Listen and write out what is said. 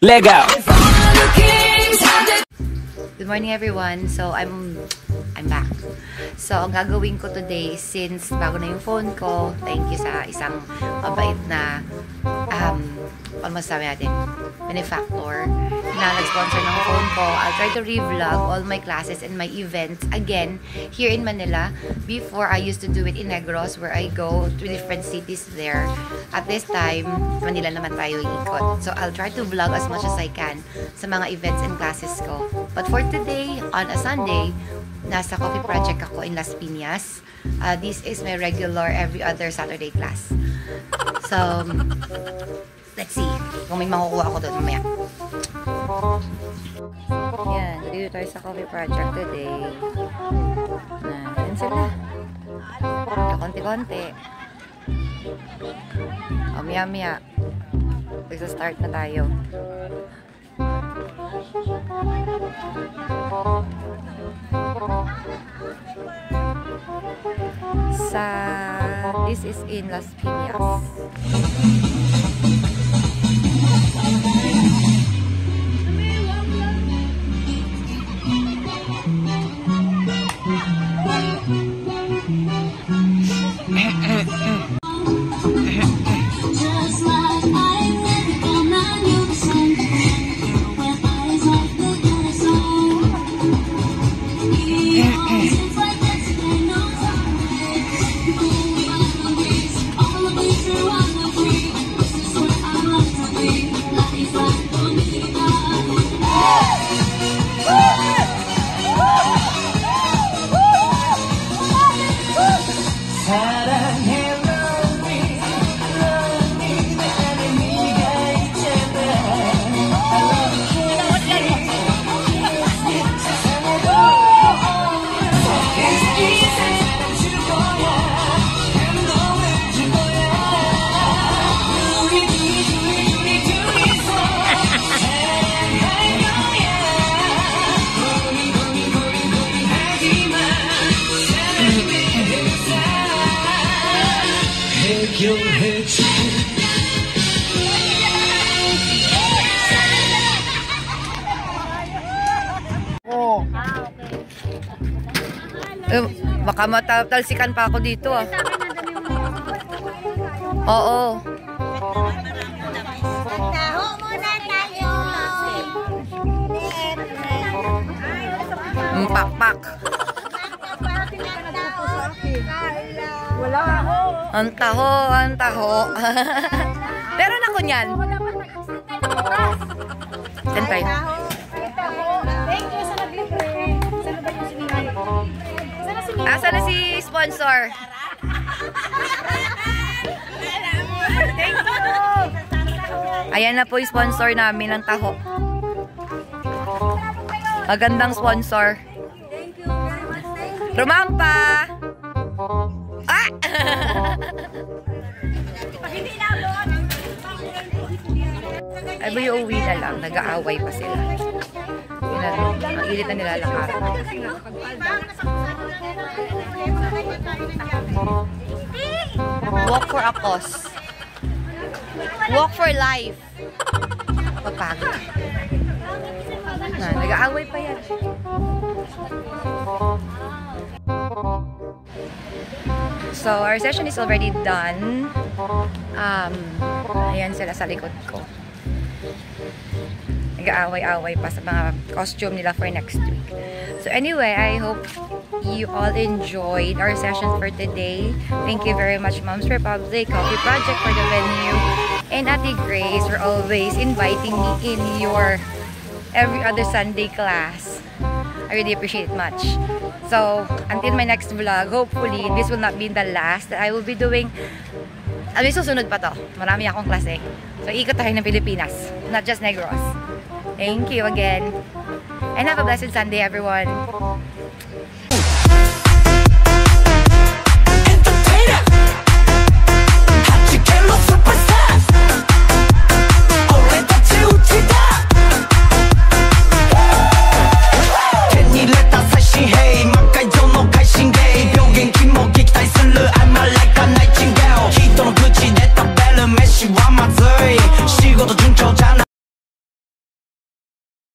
Lego. Good morning everyone. So I'm back. So ang gagawin ko today, since bago na yung phone ko, thank you sa isang mabait na almost sabi natin, benefactor na nag-sponsor ng phone ko. I'll try to revlog all my classes and my events again here in Manila. Before, I used to do it in Negros where I go to different cities there. At this time, Manila naman tayo ikot. So I'll try to vlog as much as I can sa mga events and classes ko. But for today, on a Sunday, nasa coffee project ako in Las Piñas. This is my regular every other Saturday class. So, let's see kung may makukuha ako doon mamaya. Yan, dito tayo sa coffee project today. Yan sila. Konti-konti. Maya-maya. Magsa-start na tayo. This is in Las Piñas. Baka matalsikan pa ako dito ah. Oo. Taho muna tayo. Pak-pak. Wala ako. Ang taho. Pero na ko niyan. Saan tayo? Thank you sa naglibre. Saan ba yung sinimay? Asa na si sponsor? Thank you. Ayan na po yung sponsor namin ng taho. Magandang sponsor. Thank you very much. Rumampa! Ah! Hindi na doon. Ay ba yung uwi na lang? Nag-aaway pa sila. Ang ilit na nilalakaran. Walk for a cause. Walk for life. Papagod. Nag-aaway pa yan. So, our session is already done. Ayan sila sa likod ko. Nag-aaway-aaway pa sa mga costume nila for next week. So anyway, I hope you all enjoyed our session for today. Thank you very much, Moms Republic, Coffee Project for the venue, and Ate Grace for always inviting me in your every other Sunday class. I really appreciate it much. So, until my next vlog, hopefully, this will not be the last that I will be doing. May susunod pa to. Marami akong klase. So, ikot tayo ng Pilipinas. Not just Negros. Thank you again. And have a blessed Sunday, everyone. I'm